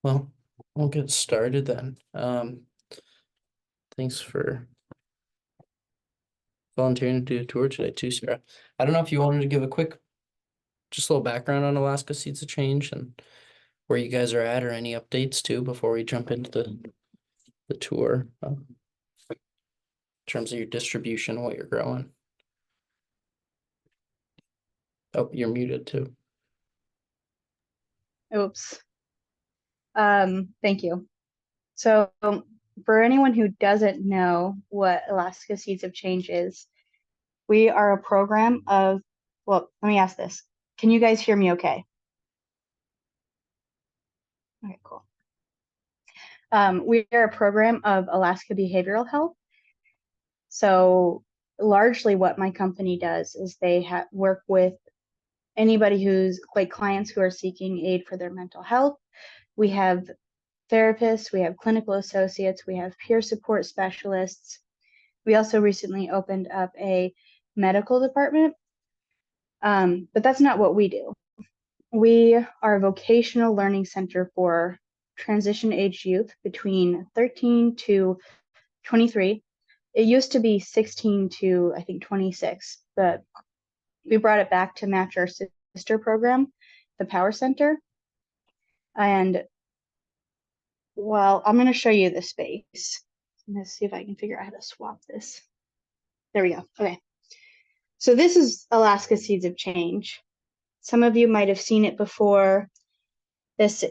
Well, we'll get started then. Thanks for volunteering to do a tour today too, Sarah. I don't know if you wanted to give a quick, just a little background on Alaska Seeds of Change and where you guys are at, or any updates too before we jump into the tour, in terms of your distribution, what you're growing. Oh, you're muted too. Oops. Thank you. So for anyone who doesn't know what Alaska Seeds of Change is, we are a program of, well, let me ask this. Can you guys hear me okay? Okay, cool. We are a program of Alaska Behavioral Health. So largely what my company does is they work with anybody who's like clients who are seeking aid for their mental health. We have therapists, we have clinical associates, we have peer support specialists. We also recently opened up a medical department, but that's not what we do. We are a vocational learning center for transition age youth between 13 to 23. It used to be 16 to, I think, 26, but we brought it back to match our sister program, the Power Center. And well, I'm going to show you the space. Let's see if I can figure out how to swap this. There we go. Okay. So this is Alaska Seeds of Change. Some of you might have seen it before. This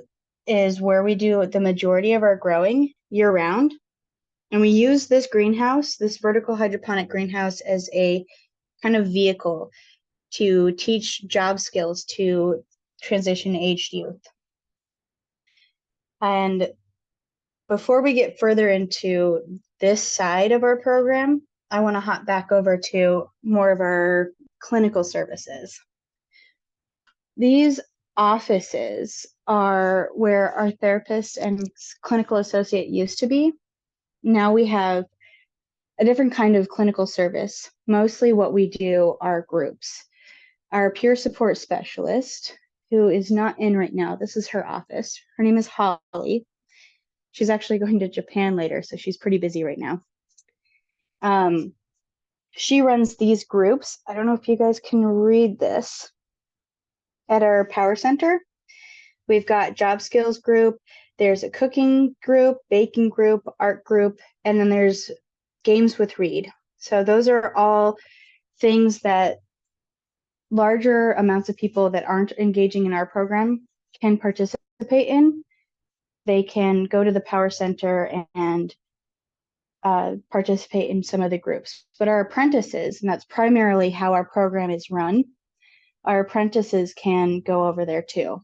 is where we do the majority of our growing year round. And we use this greenhouse, this vertical hydroponic greenhouse, as a kind of vehicle to teach job skills to transition aged youth. And before we get further into this side of our program, I want to hop back over to more of our clinical services. These offices are where our therapist and clinical associate used to be. Now we have a different kind of clinical service. Mostly what we do are groups. Our peer support specialist, who is not in right now, this is her office. Her name is Holly. She's actually going to Japan later, so she's pretty busy right now. She runs these groups. I don't know if you guys can read this. At our power center, we've got job skills group, there's a cooking group, baking group, art group, and then there's games with Read. So those are all things that larger amounts of people that aren't engaging in our program can participate in. They can go to the power center and participate in some of the groups. But our apprentices, and that's primarily how our program is run, our apprentices can go over there too.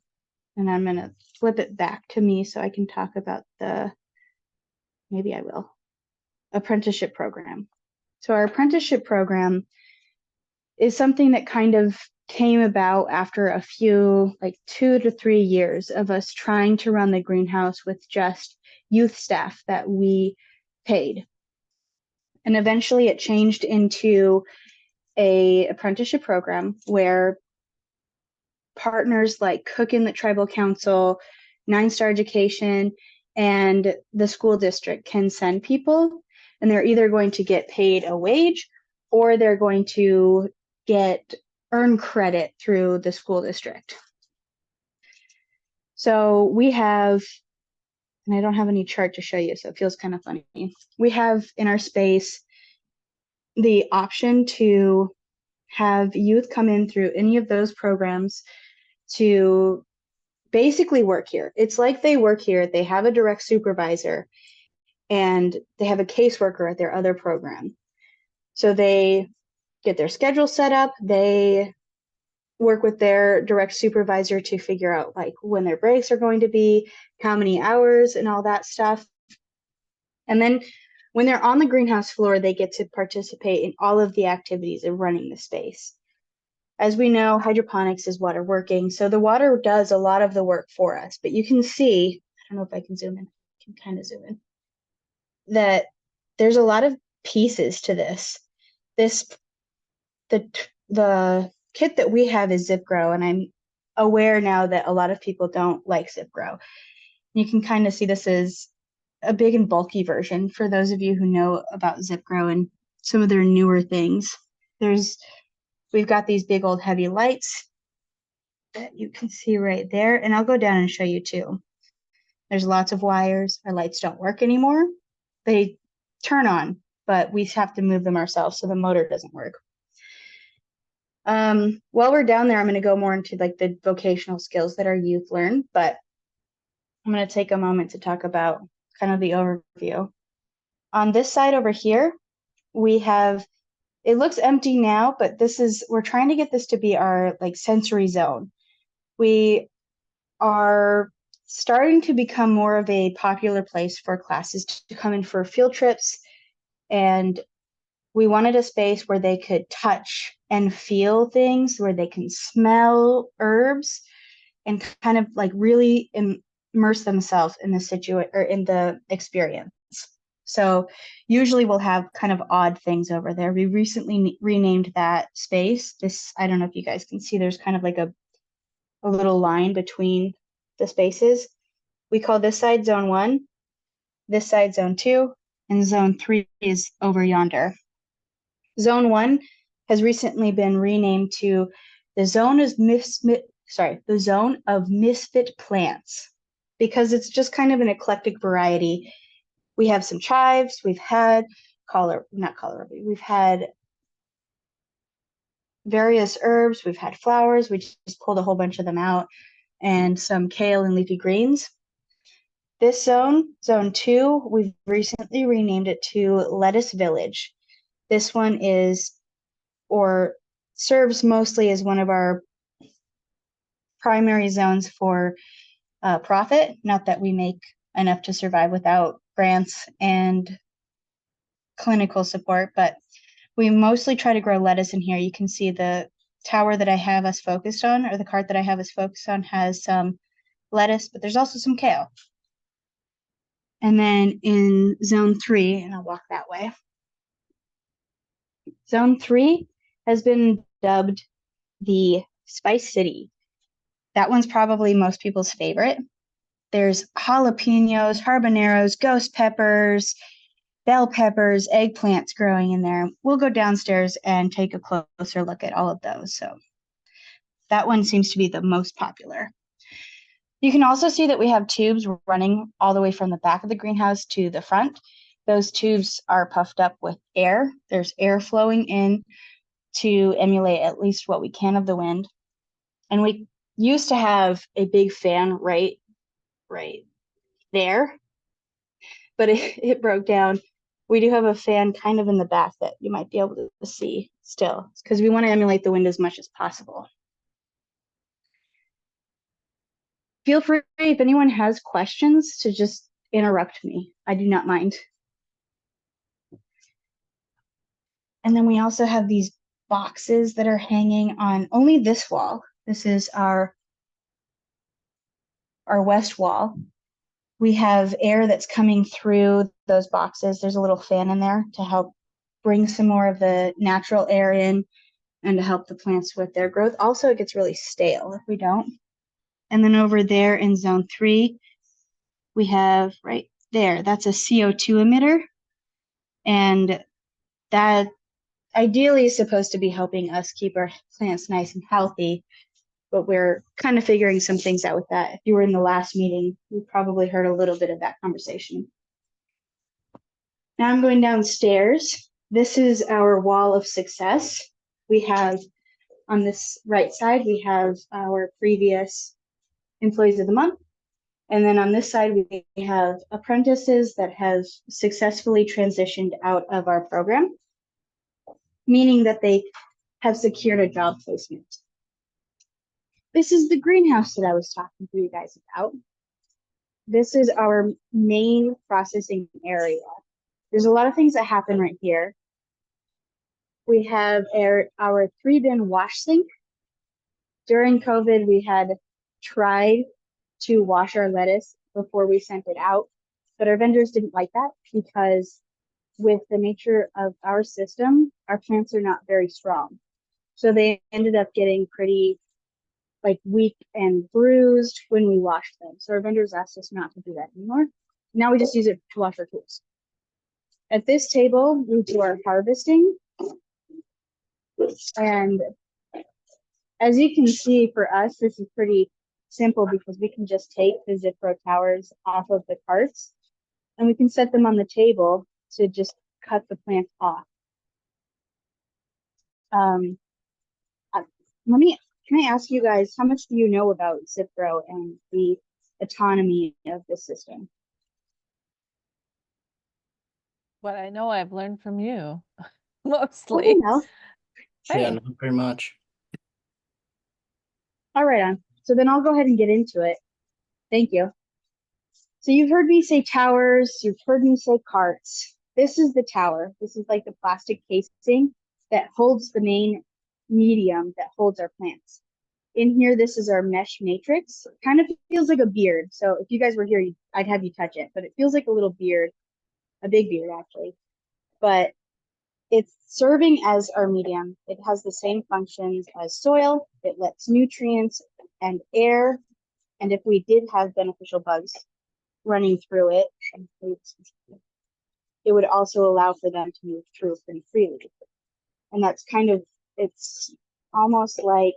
And I'm going to flip it back to me so I can talk about maybe I will, apprenticeship program. So our apprenticeship program is something that kind of came about after a few, like 2 to 3 years of us trying to run the greenhouse with just youth staff that we paid. And eventually it changed into a apprenticeship program where partners like Cook Inlet Tribal Council, 9-Star Education, and the school district can send people, and they're either going to get paid a wage or they're going to earn credit through the school district. So we have, and I don't have any chart to show you, so it feels kind of funny. We have in our space the option to have youth come in through any of those programs to basically work here. It's like they work here, they have a direct supervisor, and they have a caseworker at their other program. So they get their schedule set up, they work with their direct supervisor to figure out like when their breaks are going to be, how many hours, and all that stuff. And then when they're on the greenhouse floor, they get to participate in all of the activities of running the space. As we know, hydroponics is water working, so the water does a lot of the work for us. But you can see, I don't know if I can zoom in, I can kind of zoom in, that there's a lot of pieces to this. The kit that we have is Zip Grow, and I'm aware now that a lot of people don't like Zip Grow. You can kind of see this is a big and bulky version for those of you who know about ZipGrow and some of their newer things. We've got these big old heavy lights that you can see right there, and I'll go down and show you too. There's lots of wires. Our lights don't work anymore. They turn on, but we have to move them ourselves, so the motor doesn't work. While we're down there, I'm going to go more into like the vocational skills that our youth learn, but I'm going to take a moment to talk about kind of the overview. On this side over here, we have, it looks empty now, but we're trying to get this to be our like sensory zone. We are starting to become more of a popular place for classes to come in for field trips, and we wanted a space where they could touch and feel things, where they can smell herbs and kind of like really immerse themselves in the or in the experience. So usually we'll have kind of odd things over there. We recently renamed that space. I don't know if you guys can see, there's kind of like a little line between the spaces. We call this side zone 1, this side zone 2, and zone 3 is over yonder. Zone 1 has recently been renamed to the zone of misfit plants, because it's just kind of an eclectic variety. We have some chives, we've had we've had various herbs, we've had flowers, we just pulled a whole bunch of them out, and some kale and leafy greens. This zone 2, we've recently renamed it to Lettuce Village. This one serves mostly as one of our primary zones for profit. Not that we make enough to survive without grants and clinical support, but we mostly try to grow lettuce in here. You can see the tower that I have us focused on, or the cart that I have us focused on, has some lettuce, but there's also some kale. And then in zone 3, and I'll walk that way, zone 3 has been dubbed the Spice City. That one's probably most people's favorite. There's jalapenos, habaneros, ghost peppers, bell peppers, eggplants growing in there. We'll go downstairs and take a closer look at all of those. So that one seems to be the most popular. You can also see that we have tubes running all the way from the back of the greenhouse to the front. Those tubes are puffed up with air. There's air flowing in to emulate at least what we can of the wind. And we used to have a big fan right there, but it broke down. We do have a fan kind of in the back that you might be able to see still, because we want to emulate the wind as much as possible. Feel free, if anyone has questions, to just interrupt me. I do not mind. And then we also have these boxes that are hanging on only this wall. This is our west wall. We have air that's coming through those boxes. There's a little fan in there to help bring some more of the natural air in and to help the plants with their growth. Also, it gets really stale if we don't. And then over there in zone 3, we have right there, that's a CO2 emitter. And that ideally is supposed to be helping us keep our plants nice and healthy, but we're kind of figuring some things out with that. If you were in the last meeting, you probably heard a little bit of that conversation. Now I'm going downstairs. This is our wall of success. We have on this right side, we have our previous employees of the month. And then on this side, we have apprentices that have successfully transitioned out of our program, meaning that they have secured a job placement. This is the greenhouse that I was talking to you guys about. This is our main processing area. There's a lot of things that happen right here. We have our 3-bin wash sink. During COVID, we had tried to wash our lettuce before we sent it out, but our vendors didn't like that because with the nature of our system, our plants are not very strong. So they ended up getting pretty like weak and bruised when we wash them. So our vendors asked us not to do that anymore. Now we just use it to wash our tools. At this table, we do our harvesting. And as you can see, for us, this is pretty simple because we can just take the Zipro towers off of the carts and we can set them on the table to just cut the plant off. Um, can I ask you guys, how much do you know about Zipro and the autonomy of the system? What I know I've learned from you, Oh, mostly. no. Yeah, Hey, not very much. All right, on. So then I'll go ahead and get into it. Thank you. So you've heard me say towers, you've heard me say carts. This is the tower. This is like the plastic casing that holds the main medium that holds our plants. In here, this is our mesh matrix. It kind of feels like a beard. So if you guys were here, I'd have you touch it, but it feels like a little beard, a big beard actually. But it's serving as our medium. It has the same functions as soil. It lets nutrients and air. And if we did have beneficial bugs running through it, it would also allow for them to move through pretty freely. And that's kind of, it's almost like,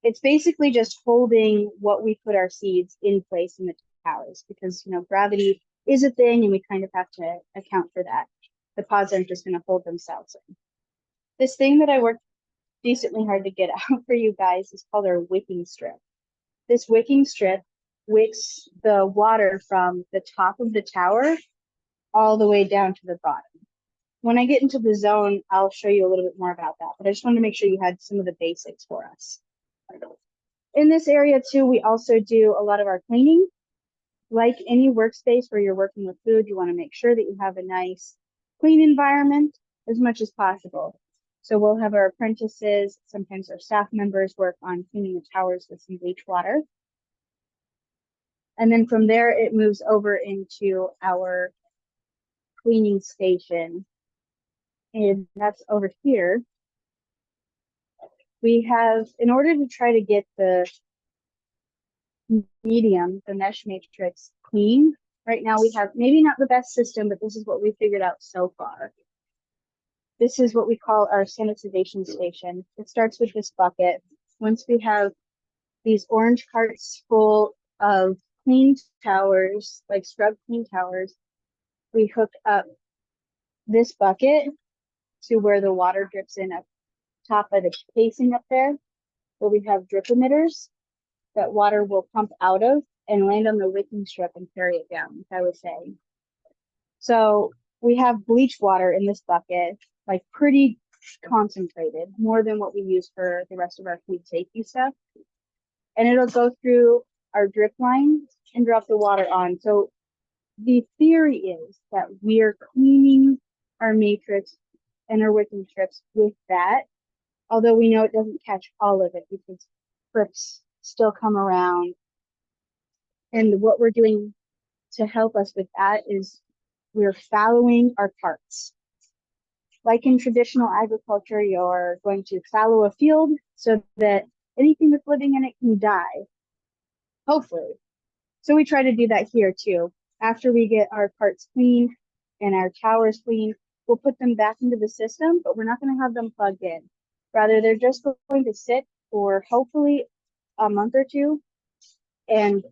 it's basically just holding what we put our seeds in place in the towers because, you know, gravity is a thing and we kind of have to account for that. The pods aren't just going to hold themselves in. This thing that I worked decently hard to get out for you guys is called our wicking strip. This wicking strip wicks the water from the top of the tower all the way down to the bottom. When I get into the zone, I'll show you a little bit more about that, but I just wanted to make sure you had some of the basics for us. In this area too, we also do a lot of our cleaning. Like any workspace where you're working with food, you want to make sure that you have a nice, clean environment as much as possible. So we'll have our apprentices, sometimes our staff members work on cleaning the towers with some bleach water. And then from there, it moves over into our cleaning station. And that's over here. We have, in order to try to get the medium, the mesh matrix clean, right now we have maybe not the best system, but this is what we figured out so far. This is what we call our sanitization station. It starts with this bucket. Once we have these orange carts full of clean towers, like scrub clean towers, we hook up this bucket to where the water drips in up top of the casing up there, where we have drip emitters that water will pump out of and land on the wicking strip and carry it down, like I was saying. So we have bleach water in this bucket, like pretty concentrated, more than what we use for the rest of our food safety stuff. And it'll go through our drip line and drop the water on. So the theory is that we are cleaning our matrix and our wicking strips with that, although we know it doesn't catch all of it because trips still come around. And what we're doing to help us with that is we're fallowing our carts. Like in traditional agriculture, you're going to fallow a field so that anything that's living in it can die, hopefully. So we try to do that here too. After we get our carts clean and our towers clean, we'll put them back into the system, but we're not going to have them plugged in. Rather, they're just going to sit for hopefully a month or two, and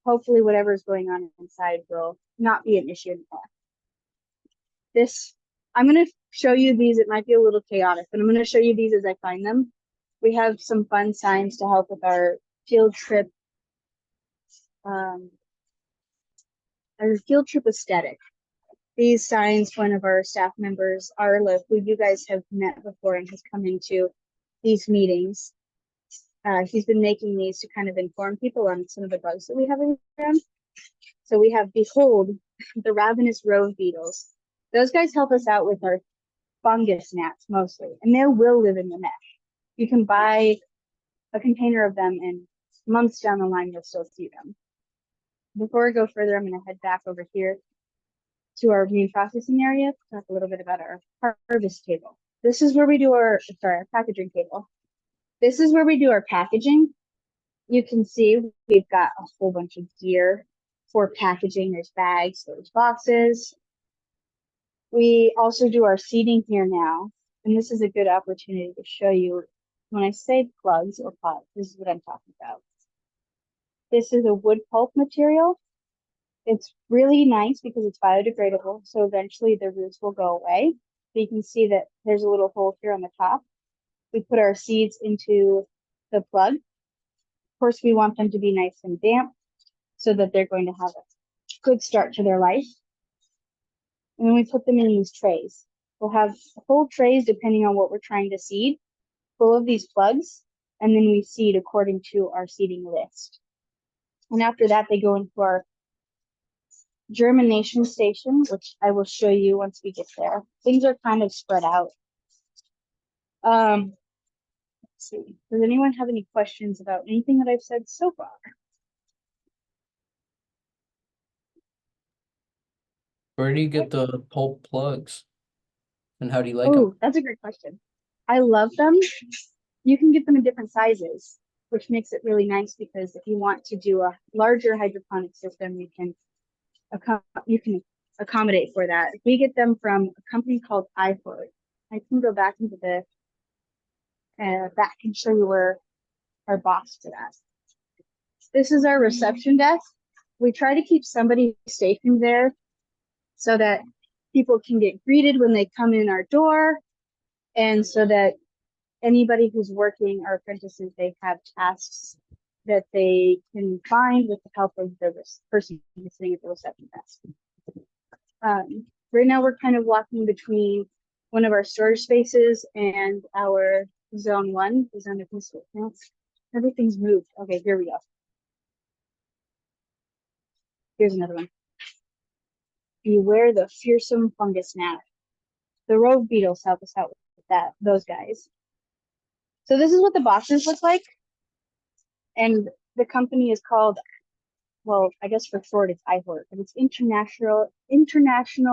hopefully whatever is going on inside will not be an issue anymore. I'm going to show you these. It might be a little chaotic, but I'm going to show you these as I find them. We have some fun signs to help with our field trip, aesthetic. These signs, one of our staff members, Arla, who you guys have met before and has come into these meetings, he's been making these to kind of inform people on some of the bugs that we have around. So we have, behold, the ravenous rove beetles. Those guys help us out with our fungus gnats mostly, and they will live in the mesh. You can buy a container of them, and months down the line, you'll still see them. Before I go further, I'm going to head back over here to our main processing area to talk a little bit about our harvest table. This is where we do our packaging table. This is where we do our packaging. You can see we've got a whole bunch of gear for packaging. There's bags, there's boxes. We also do our seeding here now. And this is a good opportunity to show you when I say plugs or pots, this is what I'm talking about. This is a wood pulp material. It's really nice because it's biodegradable. So eventually the roots will go away. But you can see that there's a little hole here on the top. We put our seeds into the plug. Of course, we want them to be nice and damp so that they're going to have a good start to their life. And then we put them in these trays. We'll have whole trays, depending on what we're trying to seed, full of these plugs, and then we seed according to our seeding list. And after that, they go into our germination station, which I will show you once we get there. Things are kind of spread out. Let's see. Does anyone have any questions about anything that I've said so far? Where do you get the pulp plugs? And how do you like Oh, them? that's a great question. I love them. You can get them in different sizes, which makes it really nice because if you want to do a larger hydroponic system, you can accommodate for that. We get them from a company called iFood. I can go back into the back and show you where our box for that. This is our reception desk. We try to keep somebody stationed there so that people can get greeted when they come in our door, and so that anybody who's working, our apprentices, they have tasks that they can find with the help of the person sitting at the reception desk. Right now we're kind of walking between one of our storage spaces and our zone 1, the zone of peaceful plants. Everything's moved. Okay, here we go. Here's another one. Beware the fearsome fungus gnat. The rogue beetles help us out with that, those guys. So this is what the boxes look like. And the company is called, well, I guess for short it's iHort, but it's International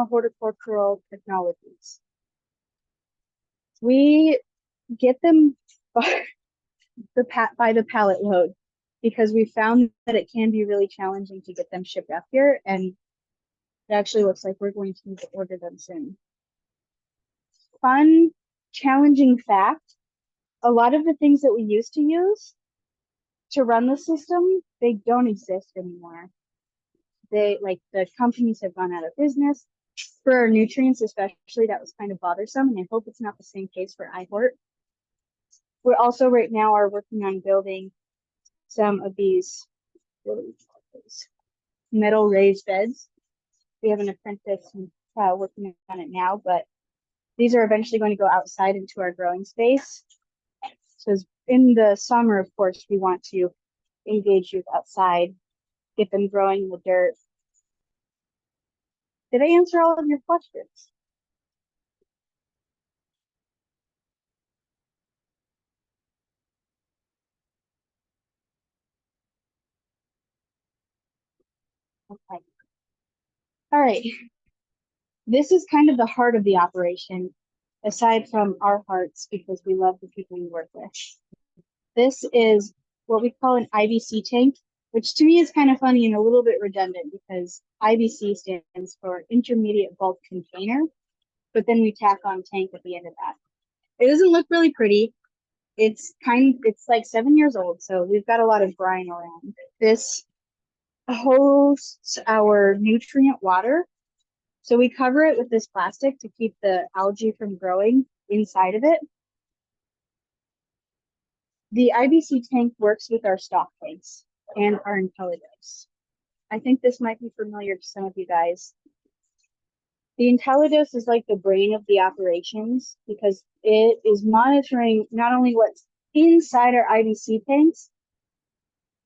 Horticultural Technologies. We get them by the pallet load because we found that it can be really challenging to get them shipped up here, and it actually looks like we're going to need to order them soon. Fun, challenging fact, a lot of the things that we used to use to run the system, they don't exist anymore. The companies have gone out of business. For our nutrients especially, that was kind of bothersome, and I hope it's not the same case for iHort. We're also right now are working on building some of these metal raised beds. We have an apprentice working on it now, but these are eventually going to go outside into our growing space. So in the summer, of course, we want to engage youth outside, get them growing in the dirt. Did I answer all of your questions? Okay. All right. This is kind of the heart of the operation, aside from our hearts, because we love the people we work with. This is what we call an IBC tank, which to me is kind of funny and a little bit redundant because IBC stands for intermediate bulk container, but then we tack on tank at the end of that. It doesn't look really pretty. It's like 7 years old, so we've got a lot of brine around. This hosts our nutrient water. So we cover it with this plastic to keep the algae from growing inside of it. The IBC tank works with our stock tanks and our IntelliDose. I think this might be familiar to some of you guys. The IntelliDose is like the brain of the operations because it is monitoring not only what's inside our IBC tanks,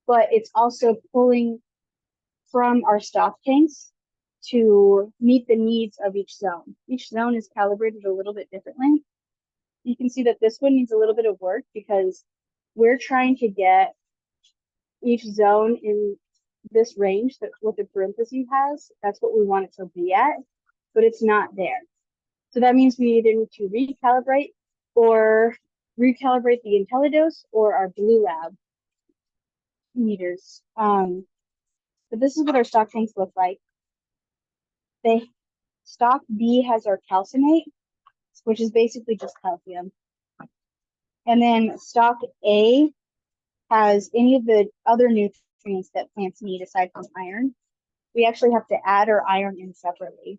but it's also pulling from our stock tanks to meet the needs of each zone. Each zone is calibrated a little bit differently. You can see that this one needs a little bit of work because we're trying to get each zone in this range that what the parentheses has. That's what we want it to be at, but it's not there. So that means we either need to recalibrate or recalibrate the IntelliDose or our Blue Lab meters. But this is what our stock tanks look like. Stock B has our calcinate, which is basically just calcium. And then stock A has any of the other nutrients that plants need aside from iron. We actually have to add our iron in separately.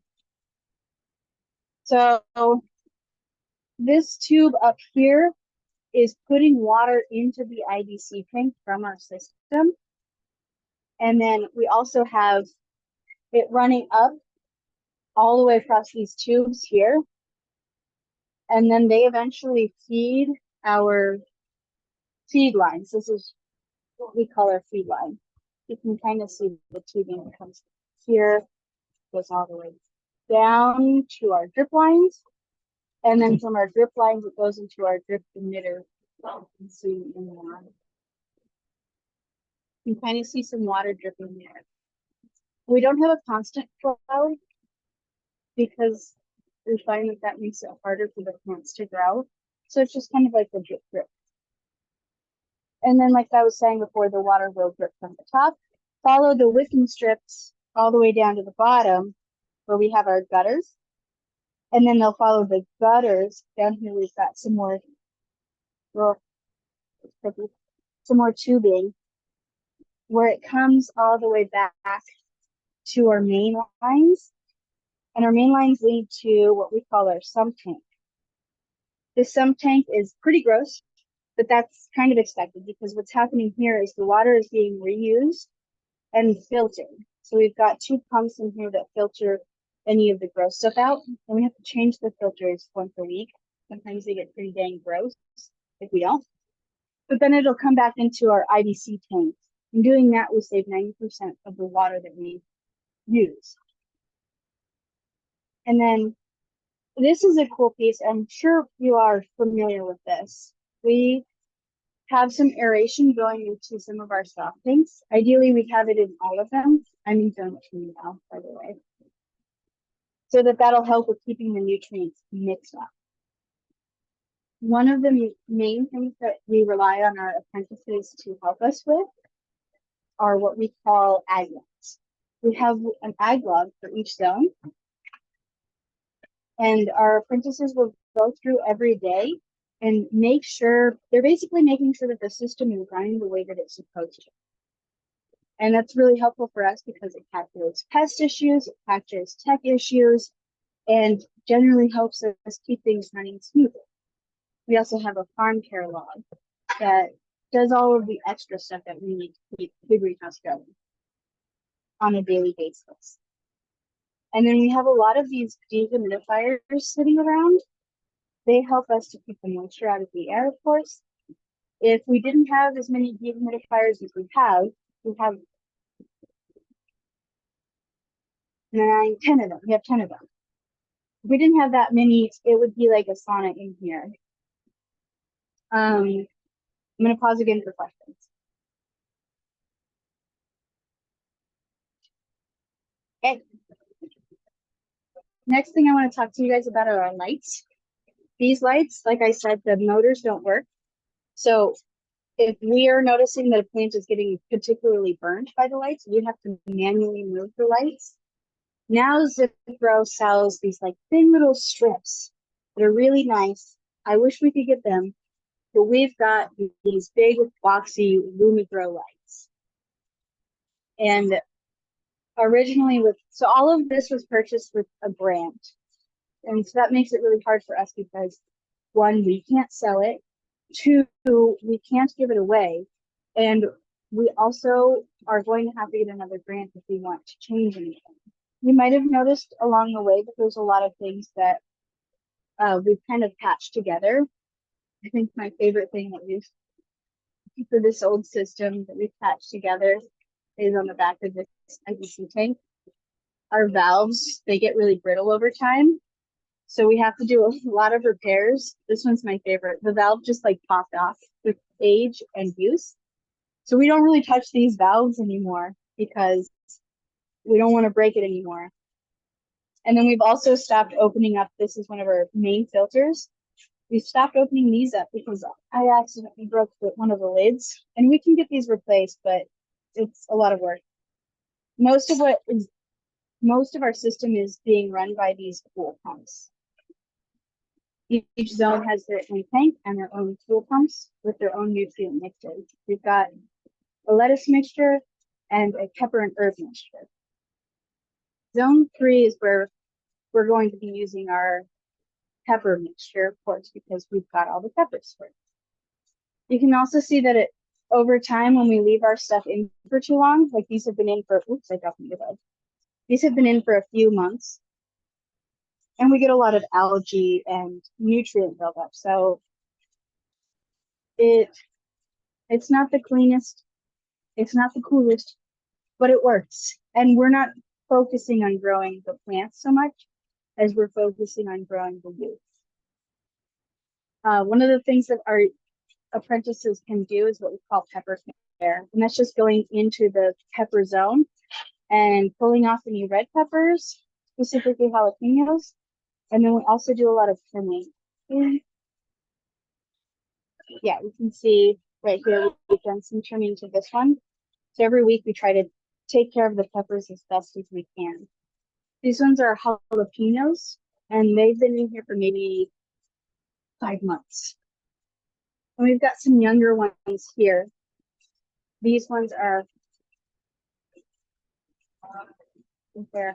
So this tube up here is putting water into the IBC tank from our system. And then we also have it running up all the way across these tubes here. And then they eventually feed our feed lines. This is what we call our feed line. You can kind of see the tubing that comes here, goes all the way down to our drip lines. And then from our drip lines, it goes into our drip emitter. You can see in the water. You can kind of see some water dripping there. We don't have a constant flow because we find that makes it harder for the plants to grow. So it's just kind of like a drip drip. And then, like I was saying before, the water will drip from the top, follow the wicking strips all the way down to the bottom where we have our gutters. And then they'll follow the gutters. Down here, we've got some more, well, some more tubing where it comes all the way back to our main lines. And our main lines lead to what we call our sump tank. This sump tank is pretty gross, but that's kind of expected because what's happening here is the water is being reused and filtered. So we've got two pumps in here that filter any of the gross stuff out, and we have to change the filters once a week. Sometimes they get pretty dang gross if we don't. But then it'll come back into our IBC tanks. In doing that, we save 90% of the water that we use. And then this is a cool piece. I'm sure you are familiar with this. We have some aeration going into some of our stock tanks. Ideally, we have it in all of them. I'm in zone 2 now, by the way. So that'll help with keeping the nutrients mixed up. One of the main things that we rely on our apprentices to help us with are what we call ag logs. We have an ag log for each zone. And our apprentices will go through every day and make sure, they're basically making sure that the system is running the way that it's supposed to. And that's really helpful for us because it captures pest issues, it captures tech issues, and generally helps us keep things running smoothly. We also have a farm care log that does all of the extra stuff that we need to keep the greenhouse going on a daily basis. And then we have a lot of these dehumidifiers sitting around. They help us to keep the moisture out of the air, of course. If we didn't have as many dehumidifiers as we have 10 of them. We have 10 of them. If we didn't have that many, it would be like a sauna in here. I'm going to pause again for questions. Okay. Next thing I want to talk to you guys about are our lights. These lights, like I said, the motors don't work. So if we are noticing that a plant is getting particularly burned by the lights, we have to manually move the lights. Now Zipro sells these like thin little strips that are really nice. I wish we could get them, but we've got these big boxy LumiGrow lights. And originally so all of this was purchased with a grant. And so that makes it really hard for us because 1, we can't sell it. 2, we can't give it away. And we also are going to have to get another grant if we want to change anything. You might have noticed along the way that there's a lot of things that we've kind of patched together. I think my favorite thing that we've, for this old system that we've patched together is on the back of this IBC tank. Our valves, they get really brittle over time. So we have to do a lot of repairs. This one's my favorite. The valve just like popped off with age and use. So we don't really touch these valves anymore because we don't want to break it anymore. And then we've also stopped opening up. This is one of our main filters. we stopped opening these up because I accidentally broke one of the lids, and we can get these replaced, but it's a lot of work. Most of our system is being run by these pool pumps. Each zone has their own tank and their own pool pumps with their own nutrient mixes. We've got a lettuce mixture and a pepper and herb mixture. Zone 3 is where we're going to be using our pepper mixture, of course, because we've got all the peppers for it. You can also see that over time, when we leave our stuff in for too long, like these have been in for, oops, I dropped my bud. These have been in for a few months, and we get a lot of algae and nutrient buildup. So it's not the cleanest, it's not the coolest, but it works. And we're not focusing on growing the plants so much as we're focusing on growing the youth. One of the things that our apprentices can do is what we call pepper care, and that's just going into the pepper zone and pulling off any red peppers, specifically jalapenos, and then we also do a lot of trimming. Yeah, we can see right here we've done some trimming to this one. So every week we try to take care of the peppers as best as we can. These ones are jalapenos, and they've been in here for maybe 5 months. And we've got some younger ones here. These ones are there.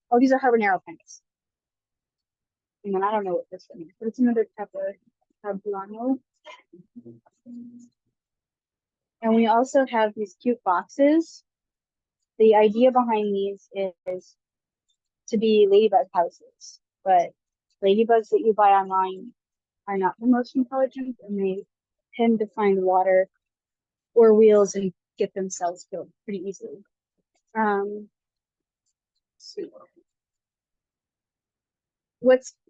Oh, these are habanero plants. And then I don't know what this one is, but it's another pepper, habanero. And we also have these cute boxes. The idea behind these is to be ladybug houses, but ladybugs that you buy online are not the most intelligent, and they tend to find water or wheels and get themselves killed pretty easily.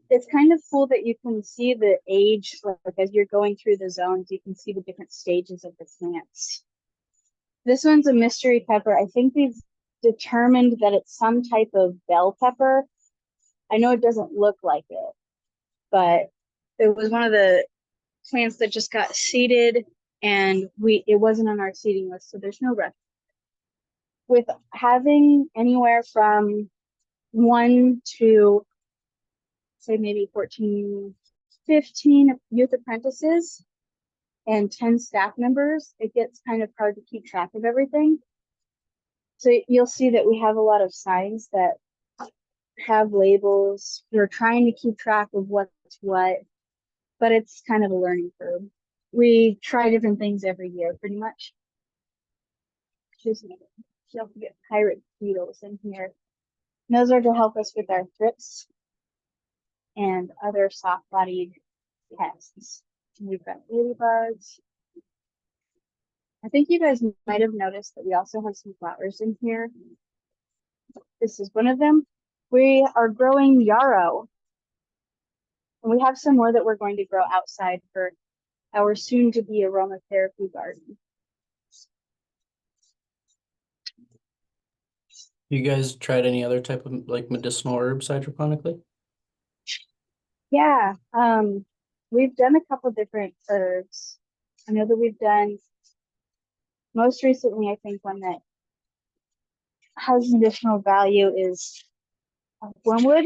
It's kind of cool that you can see the age, like as you're going through the zones, you can see the different stages of the plants. This one's a mystery pepper. I think they've determined that it's some type of bell pepper. I know it doesn't look like it, but it was one of the plants that just got seeded, and it wasn't on our seeding list, so there's no rush. With having anywhere from 1 to say maybe 14, 15 youth apprentices and 10 staff members, it gets kind of hard to keep track of everything. So you'll see that we have a lot of signs that have labels. We're trying to keep track of what's what, but it's kind of a learning curve. We try different things every year, pretty much. Excuse me. You have to get pirate beetles in here. And those are to help us with our thrips and other soft-bodied pests. And we've got ladybugs. I think you guys might have noticed that we also have some flowers in here. This is one of them. We are growing yarrow. And we have some more that we're going to grow outside for our soon-to-be aromatherapy garden. You guys tried any other type of like medicinal herbs hydroponically? Yeah, we've done a couple different herbs. I know that we've done, most recently, I think one that has additional value is wormwood.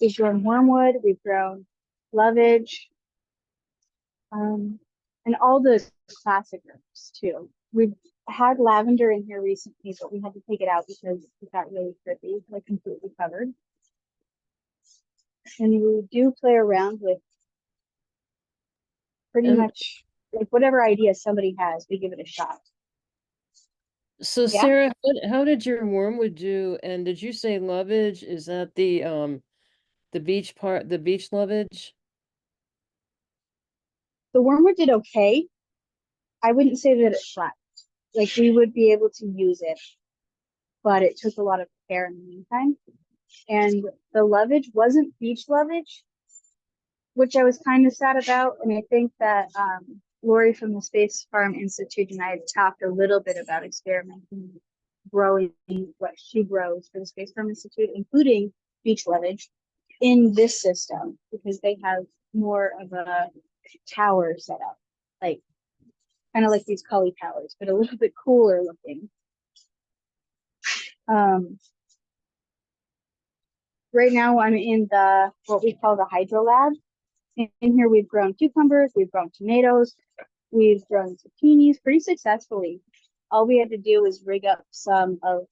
We've grown wormwood, we've grown lovage, and all the classic herbs too. We've had lavender in here recently, but we had to take it out because it got really trippy, like completely covered. And we do play around with pretty much like whatever idea somebody has, we give it a shot. So Yeah. Sarah, how did your wormwood do? And did you say lovage? Is that the beach part, the beach lovage? The wormwood did okay. I wouldn't say that it flat. Like we would be able to use it, but it took a lot of care in the meantime. And the lovage wasn't beach lovage, which I was kind of sad about. And I think that Lori from the Space Farm Institute and I had talked a little bit about experimenting, growing what she grows for the Space Farm Institute, including beach lovage in this system, because they have more of a tower setup, like kind of like these Cully towers, but a little bit cooler looking. Right now I'm in the what we call the hydro lab. In here we've grown cucumbers, we've grown tomatoes, we've grown zucchinis pretty successfully. All we had to do is rig up some of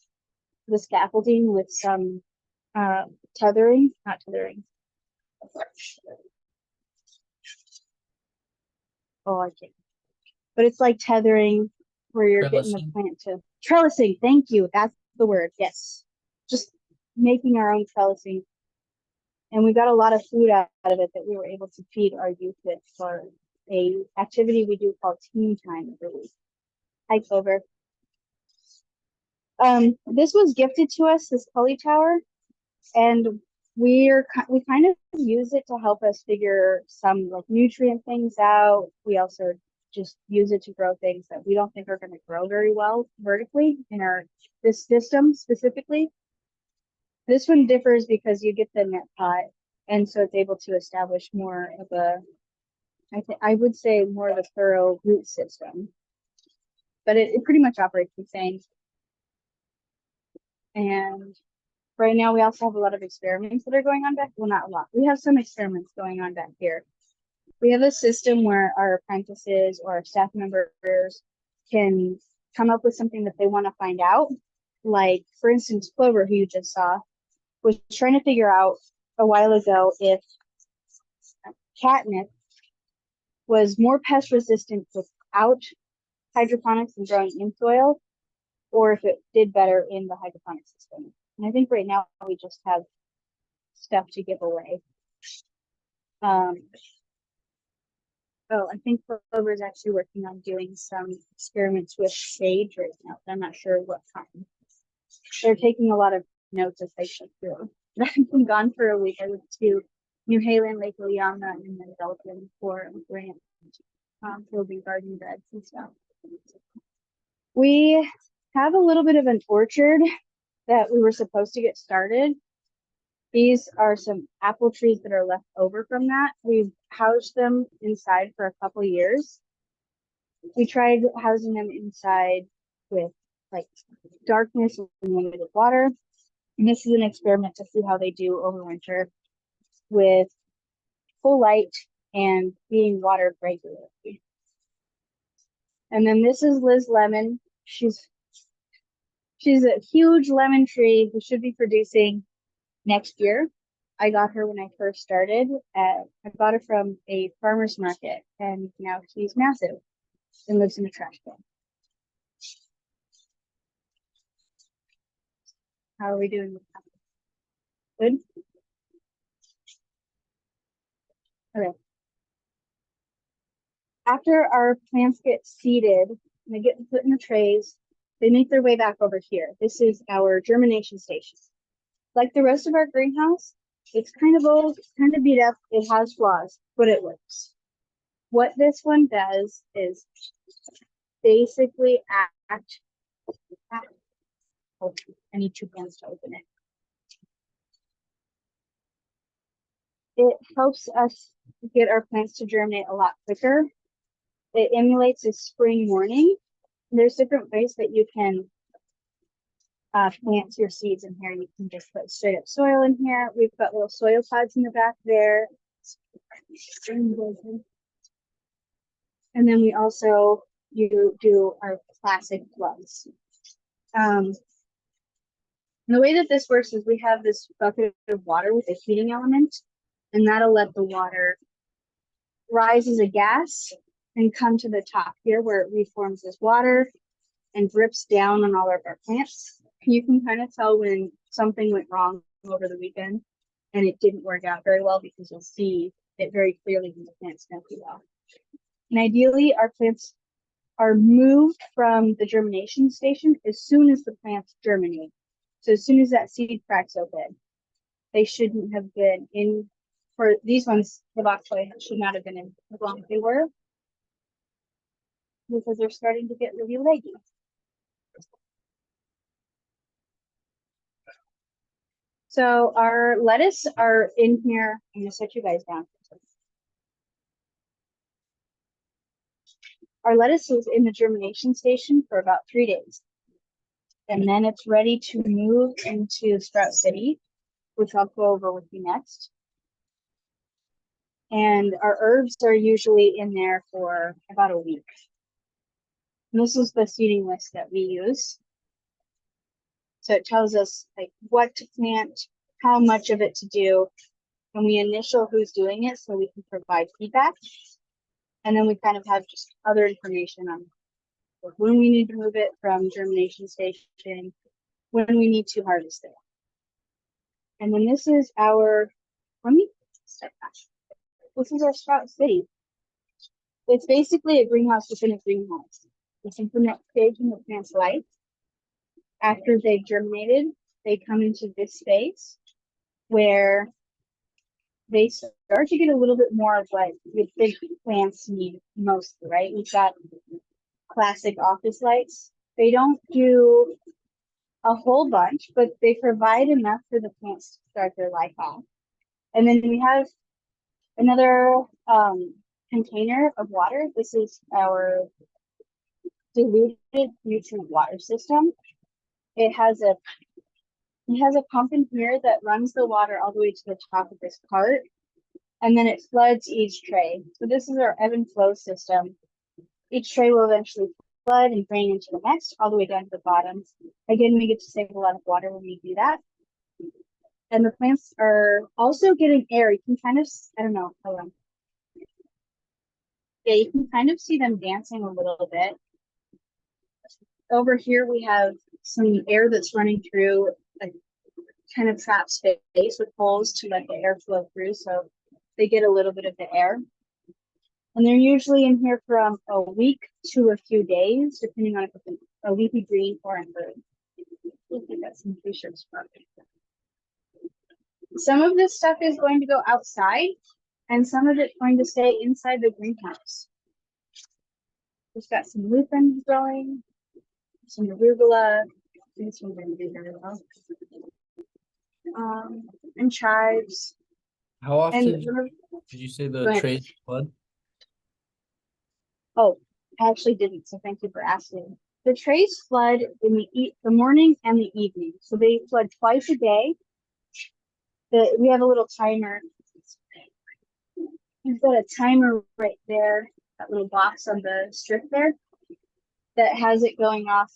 the scaffolding with some tethering, not tethering. Oh, I can't. But it's like tethering where you're getting the Trellising. plant to trellising. Thank you. That's the word. Yes. Just making our own trellising. And we got a lot of food out of it that we were able to feed our youth with for a activity we do called Team Time every week. Hi, Clover. This was gifted to us, this Cully Tower, and we kind of use it to help us figure some like nutrient things out. We also just use it to grow things that we don't think are going to grow very well vertically in this system specifically. This one differs because you get the net pot, and so it's able to establish more of a, I would say more of a thorough root system. But it pretty much operates the same. And right now we also have a lot of experiments that are going on back. Well, not a lot. We have some experiments going on back here. We have a system where our apprentices or our staff members can come up with something that they want to find out. Like, for instance, Clover, who you just saw, was trying to figure out a while ago if catnip was more pest resistant without hydroponics and growing in soil, or if it did better in the hydroponic system. And I think right now we just have stuff to give away. Oh, I think Clover is actually working on doing some experiments with sage right now. I'm not sure what kind. They're taking a lot of notes as they go through. I've been gone for a week. I went to New Haven, Lake Liana, and then Belgium for a grant, building garden beds and stuff. We have a little bit of an orchard that we were supposed to get started. These are some apple trees that are left over from that. We've housed them inside for a couple years. We tried housing them inside with like darkness and limited water. And this is an experiment to see how they do over winter with full light and being watered regularly. And then this is Liz Lemon. She's a huge lemon tree who should be producing next year. I got her when I first started. I got her from a farmer's market, and now she's massive and lives in a trash can. How are we doing with that? Good? Okay. After our plants get seeded and they get put in the trays, they make their way back over here. This is our germination station. Like the rest of our greenhouse, it's kind of old, it's kind of beat up, it has flaws, but it works. What this one does is basically oh, I need 2 hands to open it. It helps us get our plants to germinate a lot quicker. It emulates a spring morning. There's different ways that you can plant your seeds in here. You can just put straight up soil in here. We've got little soil pods in the back there. And then we also do our classic floods. The way that this works is we have this bucket of water with a heating element, and that'll let the water rise as a gas and come to the top here where it reforms as water and drips down on all of our plants. You can kind of tell when something went wrong over the weekend and it didn't work out very well because you'll see it very clearly when the plants don't do well. And ideally, our plants are moved from the germination station as soon as the plants germinate. So as soon as that seed cracks open, they shouldn't have been in, for these ones, the bok choy should not have been in as long as they were, because they're starting to get really leggy. So our lettuce are in here. I'm gonna set you guys down. our lettuce is in the germination station for about 3 days. And then it's ready to move into Sprout City, which I'll go over with you next. And our herbs are usually in there for about a week. And this is the seeding list that we use. So it tells us like what to plant, how much of it to do, and we initial who's doing it so we can provide feedback. And then we kind of have just other information on when we need to move it from germination station, when we need to harvest it. And then this is our, let me step back. This is our Sprout City. It's basically a greenhouse within a greenhouse. It's in the next stage in the plant's life. After they've germinated, they come into this space where they start to get a little bit more of what the big plants need mostly, right? We've got classic office lights. They don't do a whole bunch, but they provide enough for the plants to start their life off. And then we have another container of water. This is our diluted nutrient water system. It has a pump in here that runs the water all the way to the top of this cart, and then it floods each tray. So this is our ebb and flow system. Each tray will eventually flood and drain into the next, all the way down to the bottom. Again, we get to save a lot of water when we do that. And the plants are also getting air. You can kind of, I don't know, hold on. Yeah, you can kind of see them dancing a little bit. Over here, we have some air that's running through a kind of trap space with holes to let the air flow through, so they get a little bit of the air. And they're usually in here from a week to a few days, depending on if it's a leafy green or an herb. I got some t-shirts from it. Some of this stuff is going to go outside, and some of it's going to stay inside the greenhouse. We've got some lupin growing, some arugula. This one's going to do very well. And chives. How often And did you say Go the ahead. trays flood? Oh, I actually didn't, so thank you for asking. The trays flood in the morning and the evening, so they flood twice a day. We have a little timer. We've got a timer right there, that little box on the strip there, that has it going off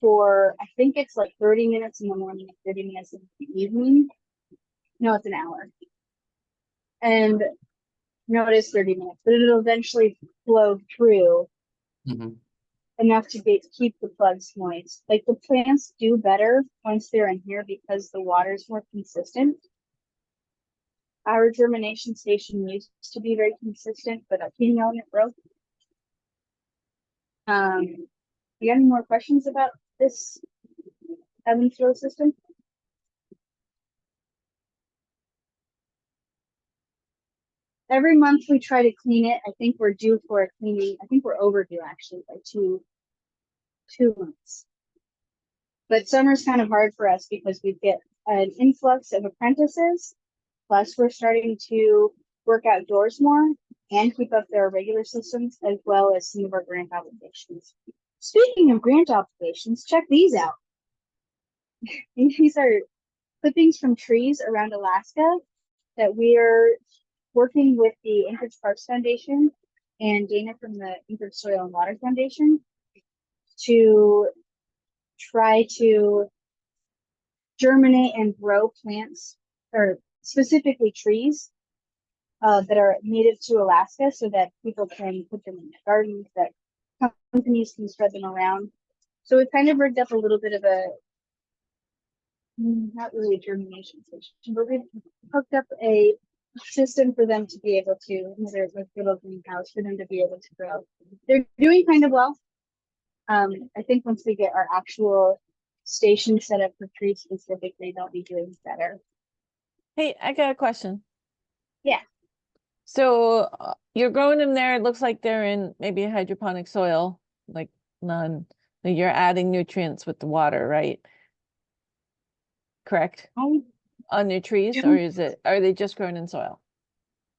for, I think it's like 30 minutes in the morning and 30 minutes in the evening. No, it's an hour. And no, it is 30 minutes, but it'll eventually flow through enough to keep the plugs moist. Like the plants do better once they're in here because the water is more consistent. Our germination station used to be very consistent, but a heating element broke. You got any more questions about this ebb and flow system? Every month we try to clean it. I think we're due for a cleaning. I think we're overdue actually by two months. But summer's kind of hard for us because we get an influx of apprentices. Plus we're starting to work outdoors more and keep up their regular systems as well as some of our grant obligations. Speaking of grant obligations, check these out. These are clippings from trees around Alaska that we are working with the Anchorage Parks Foundation and Dana from the Anchorage Soil and Water Foundation to try to germinate and grow plants, or specifically trees, that are native to Alaska so that people can put them in their gardens, that companies can spread them around. So we've kind of rigged up a little bit of a, not really a germination station, but we've hooked up a system for them to be able to, another like little greenhouse for them to be able to grow. They're doing kind of well. I think once we get our actual station set up for trees specifically, they'll be doing better. Hey, I got a question. Yeah. So you're growing them there. It looks like they're in maybe a hydroponic soil, like none. You're adding nutrients with the water, right? Correct? On your trees, or are they just growing in soil?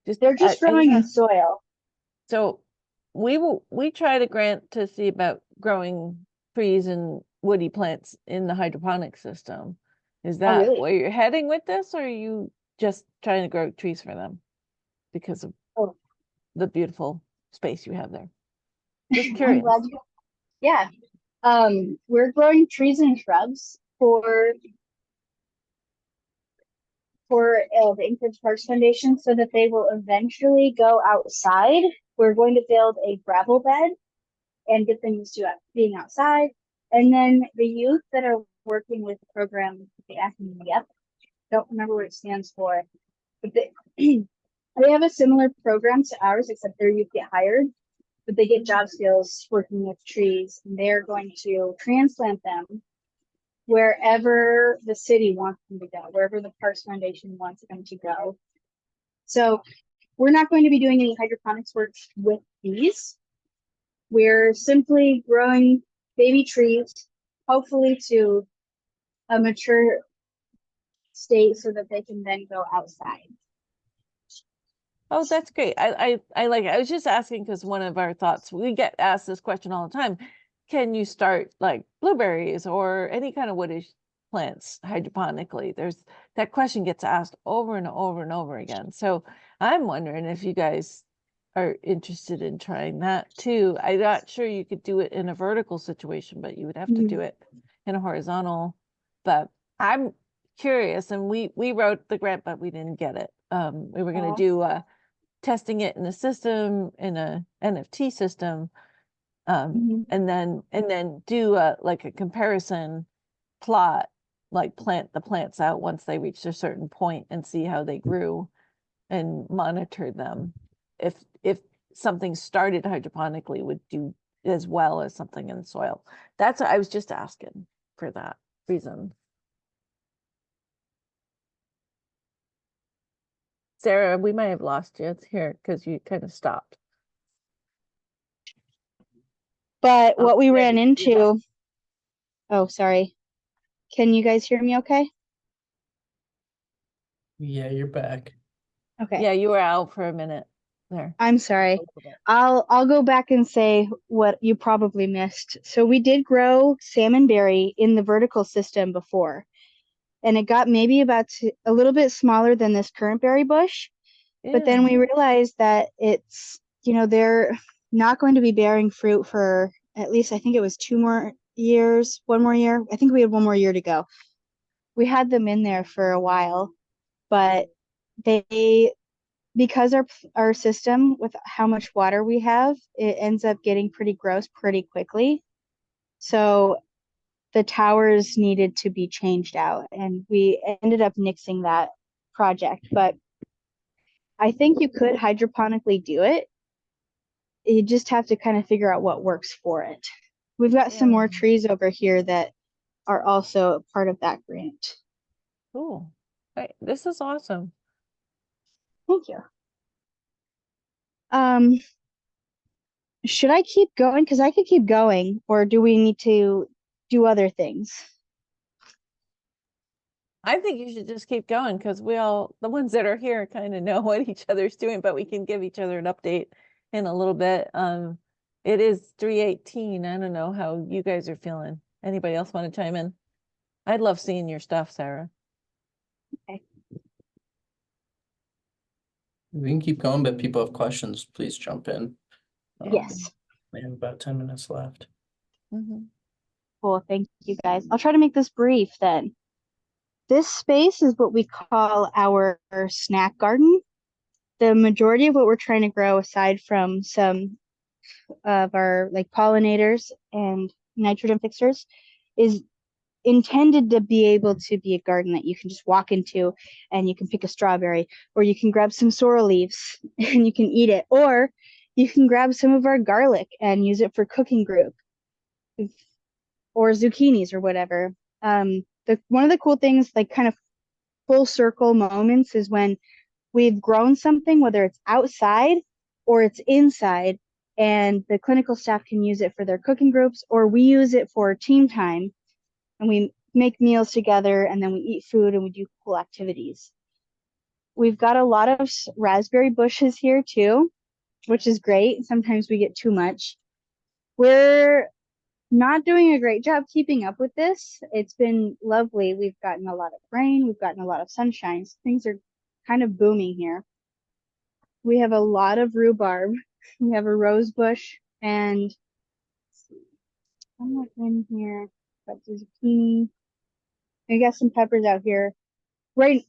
They're just growing in soil. So we tried a grant to see about growing trees and woody plants in the hydroponic system. Is that really? where you're heading with this, or are you just trying to grow trees for them because of Oh. the beautiful space you have there? Just I'm curious. glad you, yeah. We're growing trees and shrubs for the Anchorage Parks Foundation so that they will eventually go outside. We're going to build a gravel bed and get them used to being outside. And then the youth that are working with the program, the acronym, yep, don't remember what it stands for, but they have a similar program to ours, except their youth get hired, but they get job skills working with trees, and they're going to transplant them wherever the city wants them to go, wherever the Parks Foundation wants them to go. So we're not going to be doing any hydroponics work with these. We're simply growing baby trees, hopefully to a mature state so that they can then go outside. Oh, that's great. I like it. I was just asking because one of our thoughts, we get asked this question all the time. Can you start like blueberries or any kind of woodish plants hydroponically? There's that question gets asked over and over and over again. So I'm wondering if you guys are interested in trying that too. I'm not sure you could do it in a vertical situation, but you would have to do it in a horizontal. But I'm curious, and we wrote the grant, but we didn't get it. We were going to do testing it in a system, in a NFT system, and then do like a comparison plot, like plant the plants out once they reached a certain point and see how they grew and monitor them. If something started hydroponically would do as well as something in soil. That's what I was just asking for that reason. Sarah, we might have lost you. It's here because you kind of stopped. But Oh, what we there ran you go. into, oh, sorry. Can you guys hear me okay? Yeah, you're back. Okay. Yeah, you were out for a minute there. I'm sorry. I'll go back and say what you probably missed. So we did grow salmonberry in the vertical system before, and it got maybe about a little bit smaller than this currant berry bush. But then we realized that it's, they're not going to be bearing fruit for at least, I think it was 2 more years, 1 more year. I think we had 1 more year to go. We had them in there for a while, but because our system with how much water we have, it ends up getting pretty gross pretty quickly. So the towers needed to be changed out, and we ended up nixing that project. But I think you could hydroponically do it. You just have to kind of figure out what works for it. We've got some more trees over here that are also part of that grant. Cool. Right. This is awesome. Thank you. Should I keep going? Because I could keep going, or do we need to do other things? I think you should just keep going because the ones that are here kind of know what each other's doing, but we can give each other an update in a little bit. It is 3:18. I don't know how you guys are feeling. Anybody else want to chime in? I'd love seeing your stuff, Sarah. Okay. We can keep going, but people have questions, please jump in. Yes. We have about 10 minutes left. Cool. Thank you, guys. I'll try to make this brief then. This space is what we call our snack garden. The majority of what we're trying to grow, aside from some of our like pollinators and nitrogen fixers, is intended to be able to be a garden that you can just walk into and you can pick a strawberry, or you can grab some sorrel leaves and you can eat it, or you can grab some of our garlic and use it for cooking group, or zucchinis or whatever. One of the cool things, like kind of full circle moments, is when we've grown something, whether it's outside or it's inside, and the clinical staff can use it for their cooking groups, or we use it for team time, and we make meals together, and then we eat food and we do cool activities. We've got a lot of raspberry bushes here too. which is great. Sometimes we get too much. We're not doing a great job keeping up with this. It's been lovely. We've gotten a lot of rain. We've gotten a lot of sunshine. So things are kind of booming here. We have a lot of rhubarb. We have a rose bush and somewhat in here. Got zucchini. We got some peppers out here. Right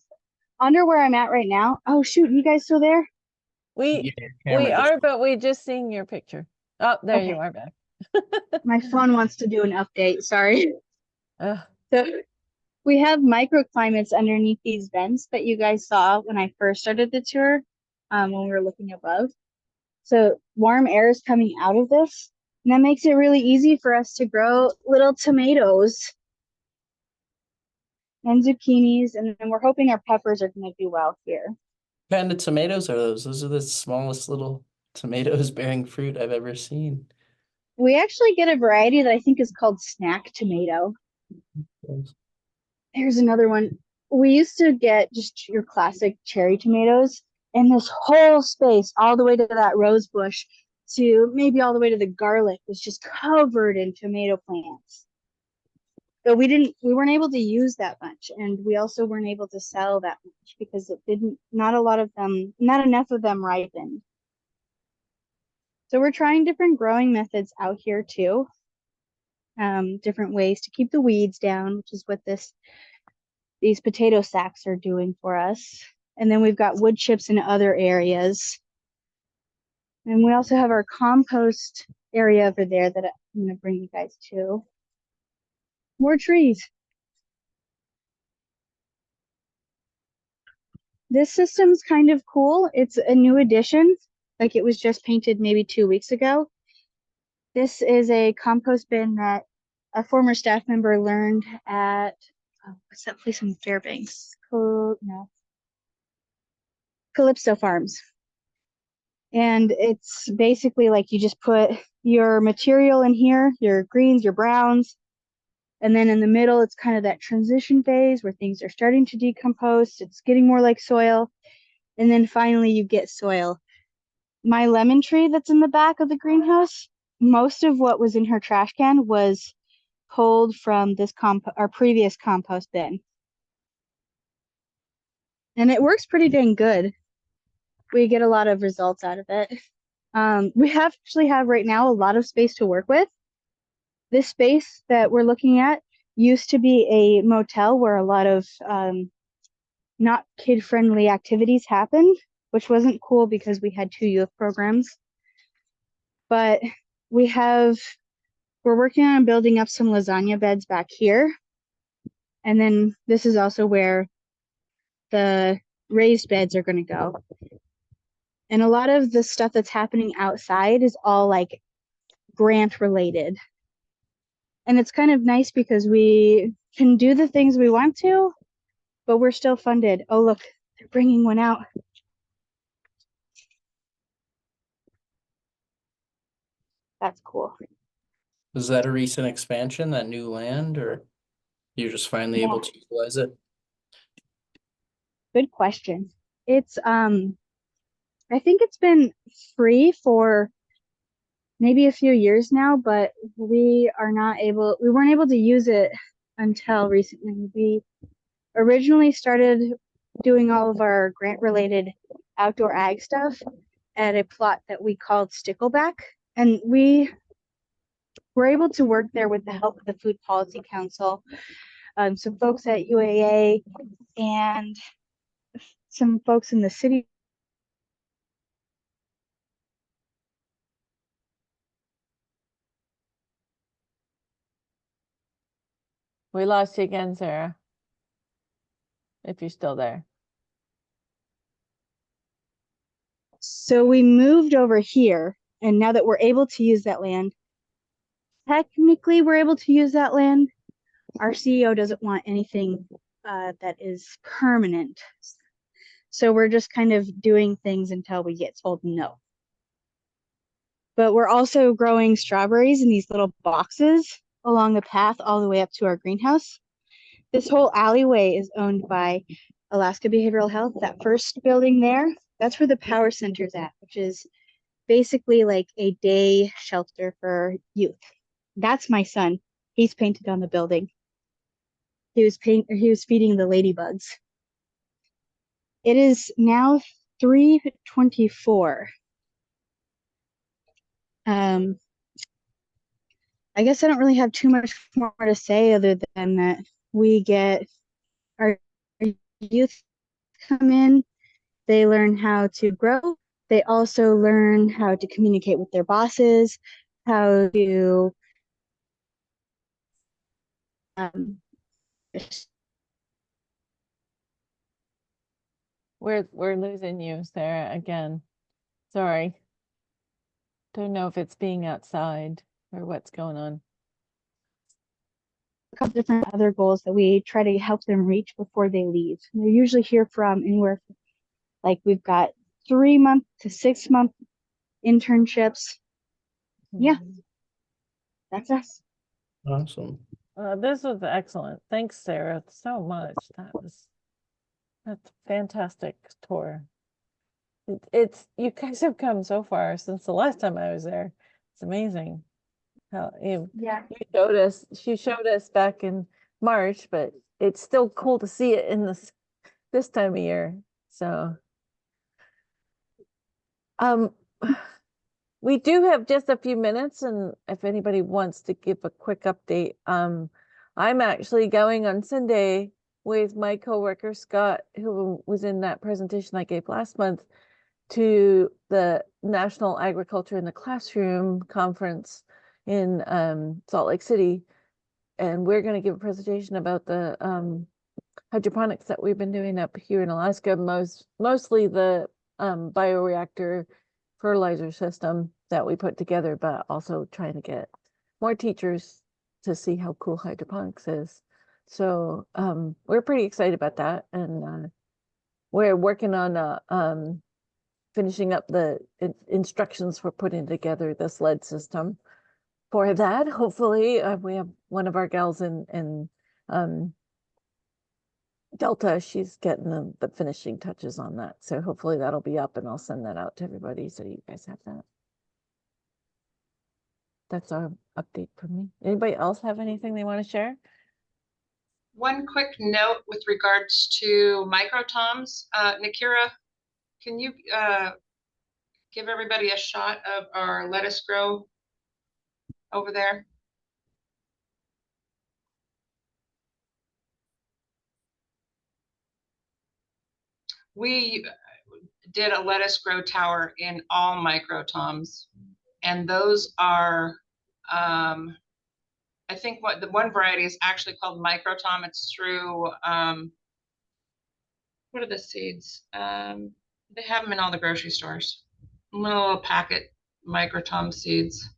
under where I'm at right now. Oh shoot, you guys still there? We Yeah, we camera just- are, but we just seen your picture. Oh, there you Okay. are back. My phone wants to do an update. Sorry. Ugh. So we have microclimates underneath these vents that you guys saw when I first started the tour, when we were looking above. So warm air is coming out of this, and that makes it really easy for us to grow little tomatoes and zucchinis, and then we're hoping our peppers are going to do well here. What kind of tomatoes are those? Those are the smallest little tomatoes bearing fruit I've ever seen. We actually get a variety that I think is called snack tomato. Here's another one. We used to get just your classic cherry tomatoes, and this whole space, all the way to that rose bush, to maybe all the way to the garlic, was just covered in tomato plants. But we weren't able to use that much, and we also weren't able to sell that much because not enough of them ripened. So we're trying different growing methods out here too. Different ways to keep the weeds down, which is what these potato sacks are doing for us. And then we've got wood chips in other areas. And we also have our compost area over there that I'm going to bring you guys to. More trees. This system's kind of cool. It's a new addition. Like it was just painted maybe 2 weeks ago. This is a compost bin that a former staff member learned at, what's that place in Fairbanks? Calypso Farms. And it's basically like you just put your material in here, your greens, your browns, and then in the middle, it's kind of that transition phase where things are starting to decompose. It's getting more like soil. And then finally you get soil. My lemon tree that's in the back of the greenhouse, most of what was in her trash can was pulled from this our previous compost bin. And it works pretty dang good. We get a lot of results out of it. We actually have right now a lot of space to work with. This space that we're looking at used to be a motel where a lot of not kid-friendly activities happened, which wasn't cool because we had 2 youth programs. But we're working on building up some lasagna beds back here. And then this is also where the raised beds are going to go. And a lot of the stuff that's happening outside is all like grant related. And it's kind of nice because we can do the things we want to, but we're still funded. Oh, look, they're bringing one out. That's cool. Is that a recent expansion, that new land, or you're just finally able to utilize it? Good question. It's I think it's been free for maybe a few years now, but we weren't able to use it until recently. We originally started doing all of our grant related outdoor ag stuff at a plot that we called Stickleback, and we were able to work there with the help of the Food Policy Council, some folks at UAA, and some folks in the city. We lost you again, Sarah. If you're still there. So we moved over here, and now that we're able to use that land, technically we're able to use that land. Our CEO doesn't want anything that is permanent. So we're just kind of doing things until we get told no. But we're also growing strawberries in these little boxes along the path all the way up to our greenhouse. This whole alleyway is owned by Alaska Behavioral Health. That first building there, that's where the power center's at, which is basically like a day shelter for youth. That's my son. He's painted on the building. He was feeding the ladybugs. It is now 3:24. I guess I don't really have too much more to say other than that we get our youth come in, they learn how to grow. They also learn how to communicate with their bosses, how to um, We're losing you, Sarah, again. Sorry. Don't know if it's being outside or what's going on. a couple different other goals that we try to help them reach before they leave. And they're usually here from anywhere, like we've got 3-month to 6-month internships. Yeah, that's us. Awesome. This was excellent. Thanks, Sarah, so much. That's a fantastic tour. It's you guys have come so far since the last time I was there. It's amazing how Yeah. she showed us back in March, but it's still cool to see it in this time of year. So we do have just a few minutes, and if anybody wants to give a quick update, I'm actually going on Sunday with my coworker Scott, who was in that presentation I gave last month, to the National Agriculture in the Classroom conference in Salt Lake City, and we're going to give a presentation about the hydroponics that we've been doing up here in Alaska, mostly the bioreactor fertilizer system that we put together, but also trying to get more teachers to see how cool hydroponics is. So we're pretty excited about that, and we're working on finishing up the instructions for putting together the sled system for that. Hopefully, we have one of our gals in Delta. She's getting the finishing touches on that. So hopefully that'll be up, and I'll send that out to everybody so you guys have that. That's our update from me. Anybody else have anything they want to share? One quick note with regards to microtoms. Nakira, can you give everybody a shot of our lettuce grow over there? We did a lettuce grow tower in all microtoms, and those are, I think what the one variety is actually called microtom. It's through, what are the seeds? They have them in all the grocery stores. Little packet microtom seeds.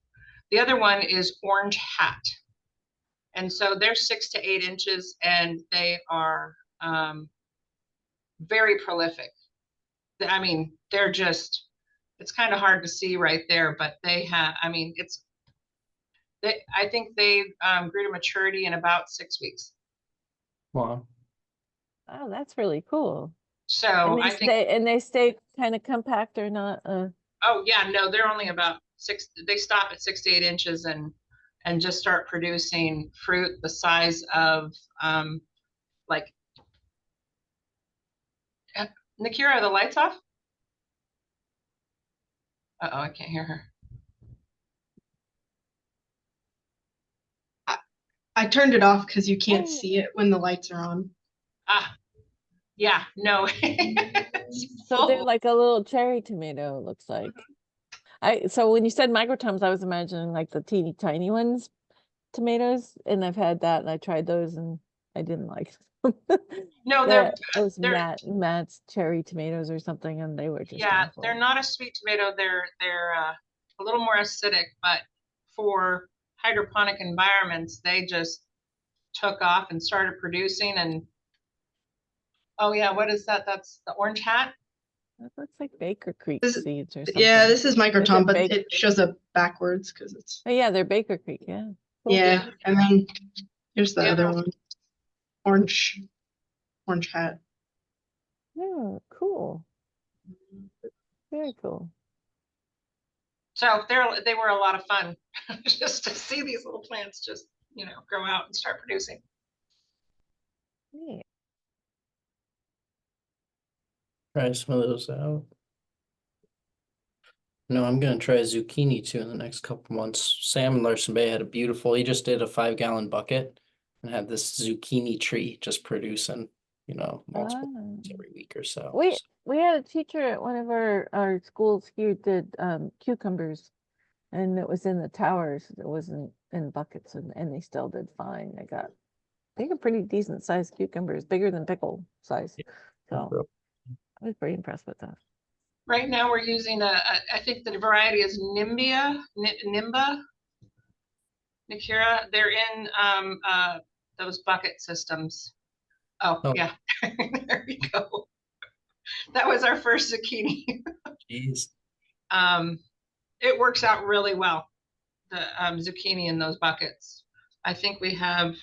The other one is orange hat. And so they're 6 to 8 inches, and they are very prolific. I mean, they're just, it's kind of hard to see right there, but they have, I mean, I think they grew to maturity in about 6 weeks. Wow. Oh, that's really cool. So I think they stay kind of compact or not. Oh yeah, no, they're only about 6. They stop at 6 to 8 inches and just start producing fruit the size of like. Nakira, are the lights off? Uh-oh, I can't hear her. I turned it off because you can't see it when the lights are on. Ah, yeah, no. So they're like a little cherry tomato, it looks like. So when you said microtoms, I was imagining like the teeny tiny ones, tomatoes, and I've had that and I tried those and I didn't like them. No, those they're Matt's cherry tomatoes or something, and they were just yeah, awful. they're not a sweet tomato. They're a little more acidic, but for hydroponic environments, they just took off and started producing. And oh yeah, what is that? That's the orange hat. That looks like Baker Creek This is- seeds or something. Yeah, this is microtom, but Baker it shows up backwards because it's Oh yeah, they're Baker Creek, yeah. Cool. yeah. And then here's the Yeah. other one, orange hat. Yeah, cool. Very cool. So they were a lot of fun just to see these little plants just, grow out and start producing. Neat. Try some of those out. No, I'm gonna try zucchini too in the next couple months. Sam in Larson Bay had he just did a 5-gallon bucket and had this zucchini tree just producing, multiple Ah. every week or so. We had a teacher at one of our schools here did cucumbers, and it was in the towers. It wasn't in buckets, and they still did fine. They got pretty decent sized cucumbers, bigger than pickle size. So I was pretty impressed with that. Right now we're using I think the variety is Nimba, Nikira. They're in those bucket systems. Oh. Yeah, there we go. That was our first zucchini. Jeez. It works out really well, the zucchini in those buckets. I think we have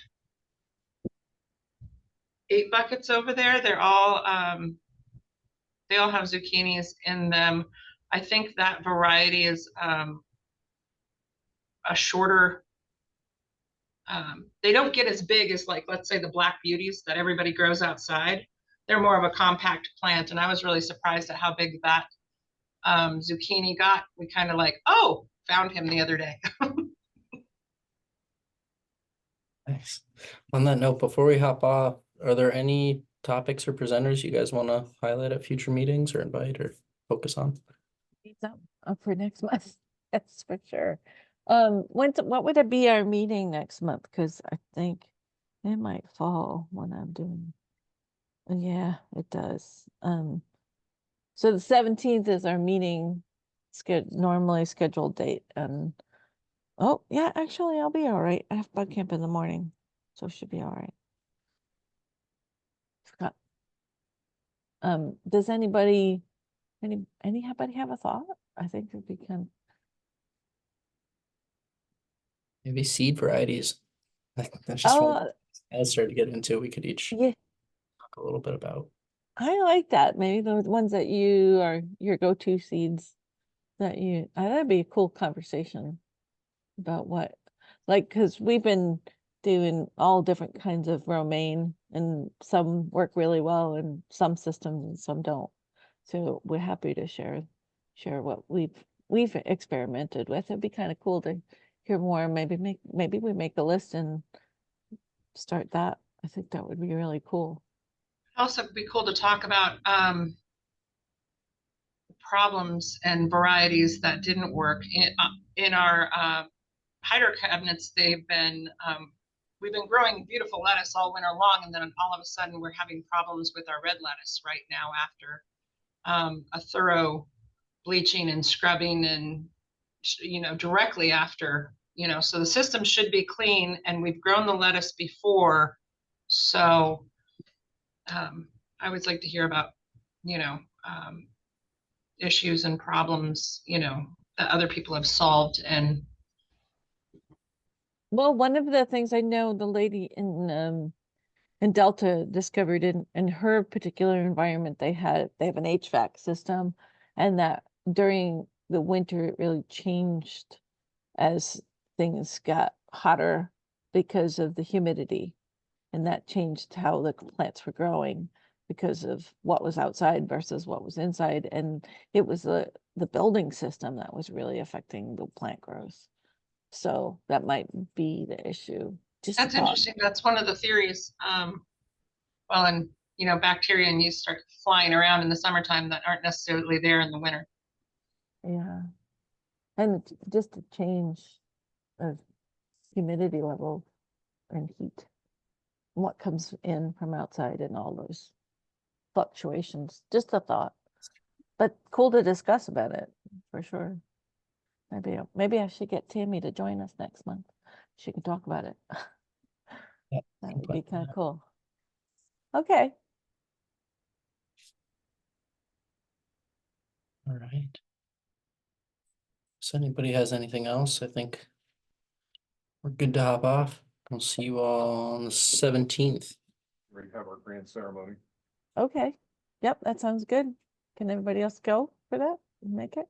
8 buckets over there. They all have zucchinis in them. I think that variety is a shorter. They don't get as big as, like, let's say the Black Beauties that everybody grows outside. They're more of a compact plant, and I was really surprised at how big that zucchini got. We kind of found him the other day. Nice. On that note, before we hop off, are there any topics or presenters you guys want to highlight at future meetings or invite or focus on? Need some up for next month. That's for sure. What would it be our meeting next month? Because I think it might fall when I'm doing. Yeah, it does. So the 17th is our meeting normally scheduled date. Oh yeah, actually I'll be all right. I have bug camp in the morning, so it should be all right. Forgot. Does anybody have a thought? I think it'd be kind of. Maybe seed varieties. That's just one I started to get into. We could each talk a little bit about. I like that. Maybe the ones that you are your go-to seeds that'd be a cool conversation about because we've been doing all different kinds of romaine, and some work really well in some systems and some don't. So we're happy to share what we've experimented with. It'd be kind of cool to hear more. Maybe we make a list and start that. I think that would be really cool. Also, it'd be cool to talk about problems and varieties that didn't work in our hydro cabinets. We've been growing beautiful lettuce all winter long, and then all of a sudden we're having problems with our red lettuce right now after a thorough bleaching and scrubbing, and directly after, so the system should be clean, and we've grown the lettuce before. So I would like to hear about issues and problems that other people have solved. And well, one of the things I know the lady in Delta discovered in her particular environment, they have an HVAC system, and that during the winter it really changed as things got hotter because of the humidity, and that changed how the plants were growing because of what was outside versus what was inside, and it was the building system that was really affecting the plant growth. So that might be the issue. that's interesting. That's one of the theories. And bacteria and yeast start flying around in the summertime that aren't necessarily there in the winter. Yeah, and just a change of humidity level and heat, what comes in from outside, and all those fluctuations. Just a thought, but cool to discuss about it for sure. Maybe I should get Tammy to join us next month. She can talk about it. Yeah, that would be kind of cool. Okay. All right. So anybody has anything else, I think we're good to hop off. We'll see you all on the 17th. We have our grand ceremony. Okay. Yep, that sounds good. Can everybody else go for that? Make it?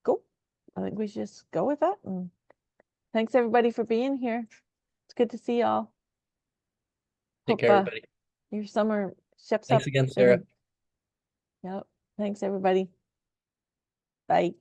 Cool. I think we should just go with that. And thanks everybody for being here. It's good to see y'all. Take care, everybody. Your summer ships Thanks up. again, Sarah. Yep. Thanks everybody. Bye.